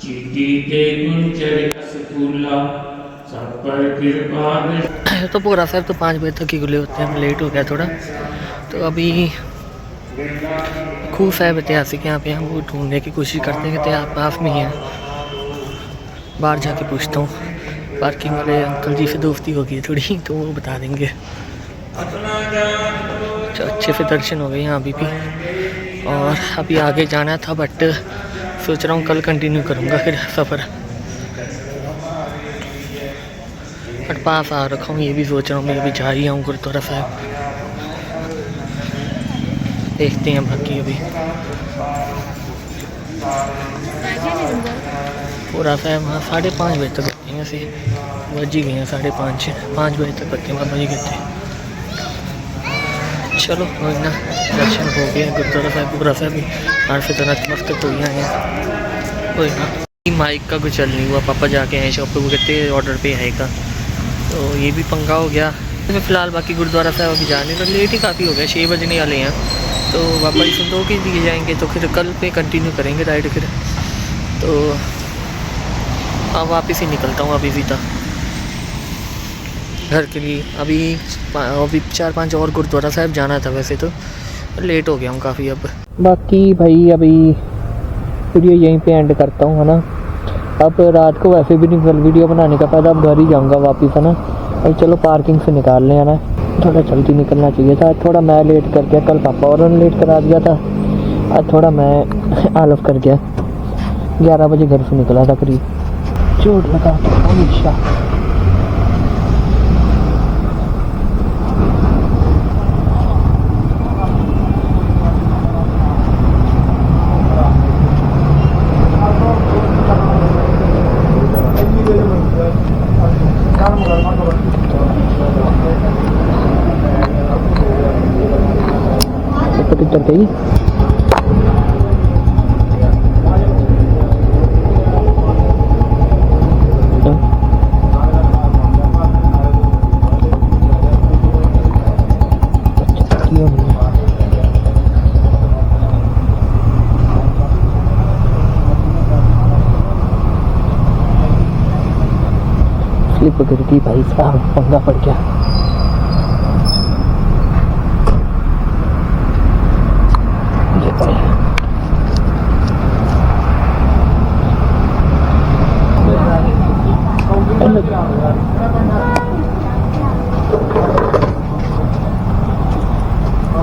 चीटी के गुंजर असफूला सब पर कृपा तो पूरा साहब तो 5 बजे तक ही खुले होते हैं, लेट हो गया थोड़ा। तो अभी खूह साहब ऐतिहासिक यहाँ पे हम वो ढूंढने की कोशिश करते हैं कि आप पास में ही हैं। बाहर जाके पूछता हूँ, पार्किंग वाले अंकल जी से दोस्ती होगी थोड़ी, तो वो बता देंगे। तो अच्छे से दर्शन हो गए यहाँ अभी भी, और अभी आगे जाना था बट सोच रहा हूँ कल कंटिन्यू करूँगा फिर सफ़र। बट पास आ रखा हूँ, ये भी सोच रहा हूँ मैं अभी जा ही आऊँ गुरुद्वारा साहब। देखते हैं बाकी अभी पूरा साहब हाँ 5:30 बजे तक होते हैं, वैसे बज ही गए हैं 5:30 बजे तक होते हैं, बाद बजे गए थे। चलो कोई ना, दर्शन हो गए गुरुद्वारा साहब पूरा साहब भी और फिर तो मस्त तो ही आए हैं। कोई ना, माइक का कुछ चल नहीं हुआ, पापा जाके आए शॉप पे, वो कहते ऑर्डर पे आएगा, तो ये भी पंगा हो गया। तो फिलहाल बाकी गुरुद्वारा साहब अभी जाने तो लेट ही काफ़ी हो गया, 6 बजने वाले हैं। तो पापा जी सुन 2 के दिए जाएंगे, तो फिर कल पे कंटिन्यू करेंगे राइड फिर। तो अब वापस ही निकलता हूँ अभी सीधा घर के लिए। अभी 4-5 और गुरुद्वारा साहब जाना था, वैसे तो लेट हो गया हूँ काफ़ी अब। बाकी भाई अभी वीडियो यहीं पे एंड करता हूँ, है ना। अब रात को वैसे भी नहीं वीडियो बनाने का फ़ायदा, अब घर ही जाऊँगा वापस, है ना। और चलो पार्किंग से निकाल लें, है ना। थोड़ा जल्दी निकलना चाहिए था, थोड़ा मैं लेट कर गया, कल पापा और लेट करा दिया था, आज थोड़ा मैं आलस कर गया। 11 बजे घर से निकला था करीब, चोट लगा हमेशा। किधर गई? स्लिप गिर गई भाई साहब, पंगा पड़ गया।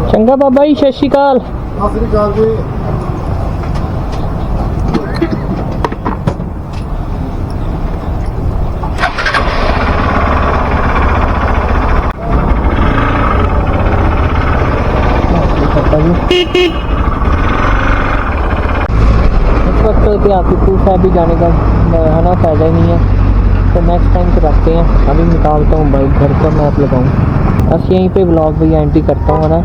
चंगा बाबा जी, सत श्री अकाल। इस वक्त ऐतिहासिक साहब भी जाने का है ना फ़ायदा ही नहीं है, तो नेक्स्ट टाइम से रखते हैं। अभी निकालता हूँ बाइक, घर का मैप लगाऊँ, बस यहीं पे व्लॉग भी एंड ही करता हूँ, है ना।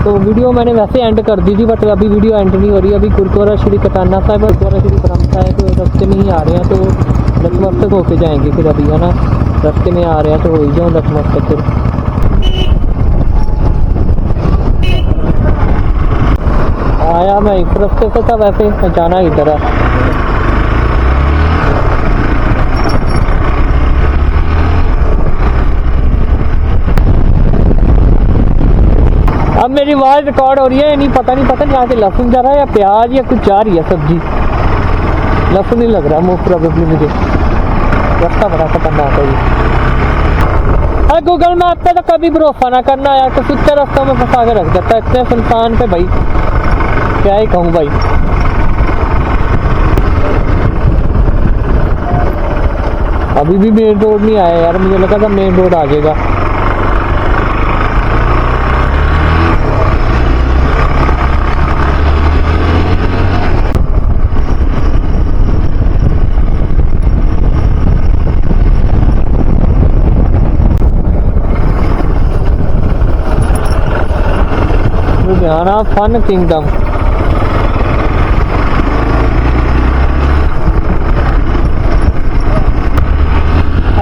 तो वीडियो मैंने वैसे एंड कर दी थी, बट अभी वीडियो एंड नहीं हो रही। अभी गुरुद्वारा श्री कटाना साहिब, गुरुद्वारा श्री ब्रह्म साहिब तो रास्ते में ही आ रहे हैं, तो नतमस्तक होके जाएंगे फिर अभी, है ना। रास्ते में आ रहे हैं तो हो ही जाऊँ नतमस्तक फिर। आया मैं इस रास्ते से था, वैसे जाना इधर है। अब मेरी आवाज़ रिकॉर्ड हो रही है, नहीं पता यहाँ से लहसुन जा रहा है या प्याज या कुछ जा रही है सब्जी। लहसुन नहीं लग रहा मोस्ट प्रोबेबली मुझे, रास्ता बड़ा खतरनाक है ये। गूगल मैप पे तो कभी भरोसा ना करना यार, तो सूखे रास्तों में फंसा के रख देता है इतने सुनसान पे भाई, क्या ही कहूँ भाई। अभी भी मेन रोड नहीं आया यार, मुझे लगा था मेन रोड आ जाएगा। Ludhiana fun kingdom.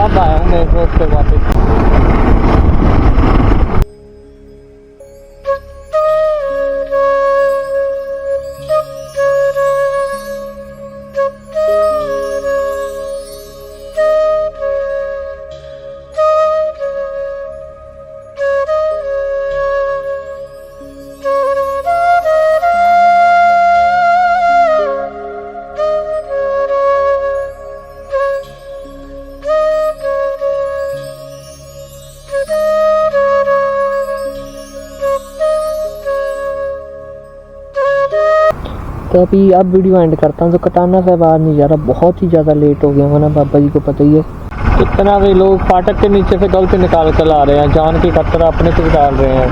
अब आया हूँ मेन रोड पे वापस। तो अभी अब वीडियो एंड करता हूँ। तो कटाना साहब आज नहीं जा रहा, बहुत ही ज़्यादा लेट हो गया है ना, बाबा जी को पता ही है। इतना भी लोग फाटक के नीचे से गलत निकाल कर ला रहे हैं, जान की खतरा अपने से डाल रहे हैं।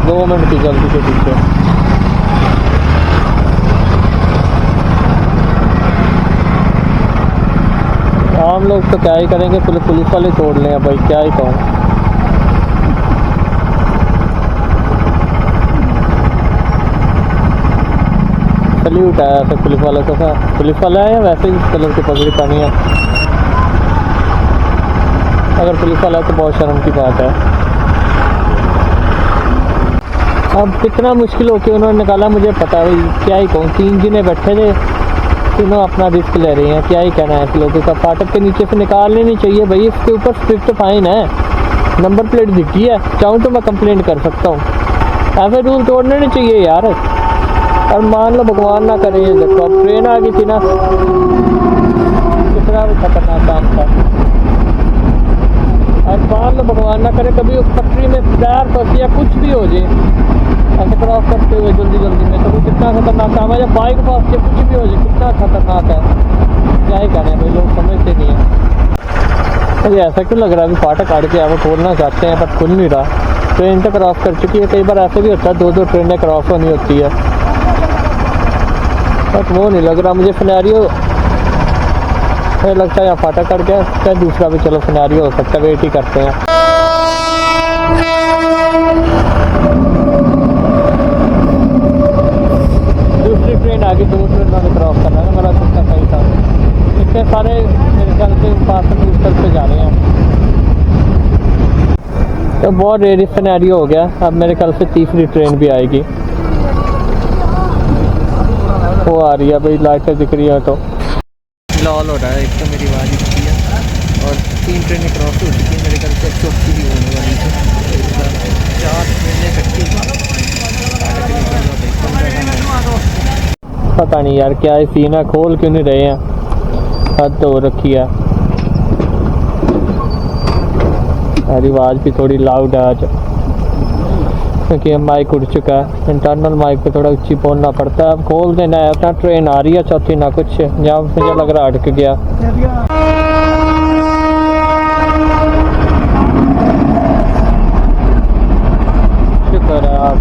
2 मिनट की जल्दी के पीछे। आम लोग तो क्या ही करेंगे, पुलिस वाले तोड़ लें भाई, क्या ही कहूँ। सल्यूट आया था पुलिस वाले को। पुलिस वाला है या वैसे ही कलर की पगड़ी पहनी है? अगर पुलिस वाला है तो बहुत शर्म की बात है। अब कितना मुश्किल होके उन्होंने निकाला मुझे पता है भाई, क्या ही कहूँ। 3 जिन्हें बैठे थे, तीनों अपना रिस्क ले रही हैं, क्या ही कहना है लोगों का। फाटक के नीचे से निकालने नहीं चाहिए भाई, इसके ऊपर स्ट्रिक्ट फाइन है। नंबर प्लेट दिखी है, चाहूँ तो मैं कंप्लेंट कर सकता हूँ। ऐसे रूल तोड़ने नहीं चाहिए यार। और मान लो भगवान ना करे, देखो अब ट्रेन आ गई थी ना, कितना भी खतरनाक काम था। और मान लो भगवान ना करे कभी उस पटरी में पैर फंस या कुछ भी हो जाए ऐसे क्रॉस करते हुए जल्दी में, तो वो कितना खतरनाक काम है। जब बाइक फंस के कुछ भी हो जाए कितना खतरनाक है, क्या ही कहने भाई, लोग समझते नहीं है। मुझे ऐसा क्यों लग रहा है अभी फाटक काट के वो खोलना चाहते हैं पर खुल नहीं रहा। ट्रेन तो क्रॉस कर चुकी है, कई बार ऐसे भी होता है 2 ट्रेनें क्रॉस होनी होती है, बट वो नहीं लग रहा मुझे सिनेरियो। मुझे लगता है यहाँ फाटक कट गया, चाहे दूसरा भी चलो सिनेरियो हो सकता है, वेट ही करते हैं। दूसरी ट्रेन आ गई, 2 ट्रेन में क्रॉस करना है, मेरा सोचना सही था। इतने सारे मेरे ख्याल से पास से जा रहे हैं, तो बहुत रेडी सिनेरियो हो गया। अब मेरे ख्याल से तीसरी ट्रेन भी आएगी, वो आ रही है भाई, लाइटें दिख रही है तो लॉल हो रहा है। एक तो मेरी आवाज़ दिखती है और 3 ट्रेनें क्रॉस हो चुकी हैं, मेरे ख्याल से 4थी भी होने वाली है। 4 ट्रेनें इकट्ठी, पता नहीं यार क्या है सीन है, खोल क्यों नहीं रहे हैं, हद हो रखी है। मेरी आवाज़ भी थोड़ी लाउड है आज, क्योंकि अब माइक उड़ चुका है। इंटरनल माइक पे थोड़ा ऊंची बोलना पड़ता है। अब खोल देना है अपना, ट्रेन आ रही है 4थी ना कुछ, जहाँ मुझे लग रहा अटक गया। शुक्र है आप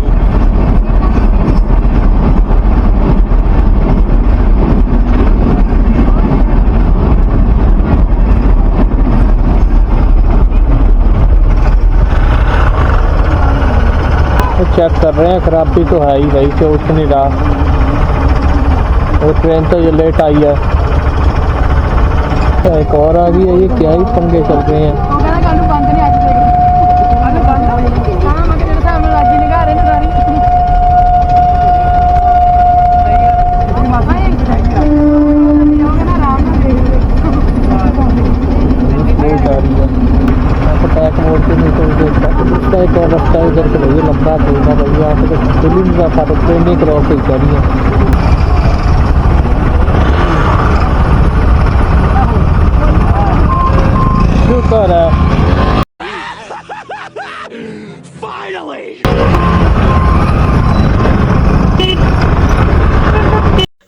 चेक कर रहे हैं, खराबी तो है ही भाई, से उठ नहीं रहा। और ट्रेन तो ये लेट आई है, एक और आ गई है। ये क्या ही पंगे चल रहे हैं। एक और रास्ता इधर से भैया लंबा खोलना भाई, यहाँ से तो खुल ही नहीं रहा था, तो ट्रेन क्रॉस ही जा रही है। शुक्र है।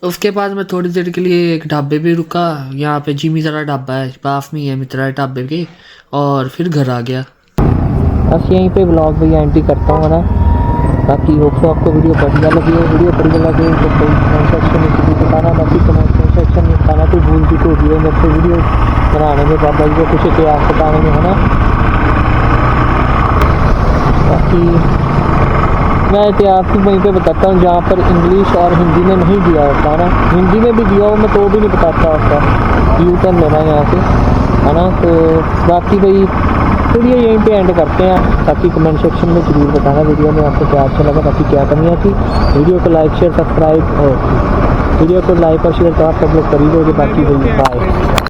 उसके बाद मैं थोड़ी देर के लिए एक ढाबे पे रुका, यहाँ पे जी मित्रा ढाबा है, पास में ही है मित्रा ढाबे के, और फिर घर आ गया। बस यहीं पे ब्लॉग भी एंड करता हूँ ना। बाकी होप सो आपको वीडियो बढ़िया लगी है। वीडियो बढ़िया लगे तो कोई कमेंट सेक्शन में बताना, बाकी कमेंट सेक्शन में बताना कोई भूल भी तो होगी है मेरे से वीडियो बनाने में, बाबा जी को कुछ इतिहास बताने में, है ना। बाकी मैं इतिहास भी वहीं पे बताता हूँ जहाँ पर इंग्लिश और हिंदी में नहीं दिया होता है ना, हिंदी में भी दिया हो मैं तो भी नहीं बताता होता, यू टर्न लेना यहाँ से, है ना। तो बाकी भाई वीडियो यहीं पे एंड करते हैं, ताकि कमेंट सेक्शन में ज़रूर बताना वीडियो में आपको क्या अच्छा लगा, बाकी क्या कमियाँ थी। वीडियो को लाइक शेयर सब्सक्राइब और वीडियो को लाइक और शेयर तो आप सब लोग कर ही दोगे। बाकी भाई बाय।